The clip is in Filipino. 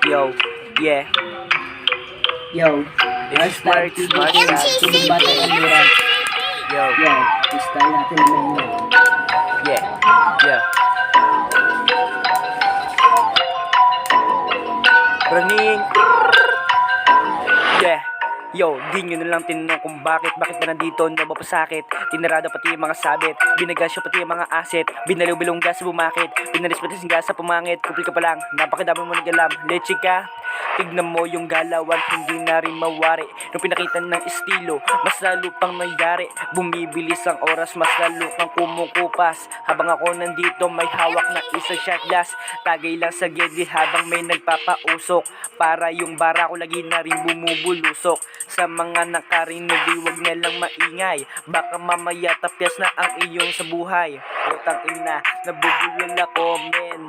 Yo, yeah. Yo, It's smart, smart, Tumbang bata ng Murat. Yo, Yo, style natin na maingay. yeah, yeah. Running. Yeah. Yo, di nyo na lang tinanong kung bakit ba nandito, nabapasakit. Tinarada pati yung mga sabit, binagasyo pati yung mga asset. Binaliw bilongga sa bumakit, pinalis pati singga sa pumangit. Kupil ka pa lang, napakadami mo nag-alam. Leche ka, tignan mo yung galawan, hindi na rin mawari. Nung pinakita ng estilo, mas lalo pang nangyari. Bumibilis ang oras, mas lalo kang kumukupas. Habang ako nandito, may hawak na isang shot glass. Tagay lang sa gedi habang may nagpapausok. Para yung bara ko lagi na rin bumubulusok. Sa mga nakarinig, wag na lang maingay. Baka mamaya tapyas na ang iyong sa buhay. Utang ina, nabubulol ako, men.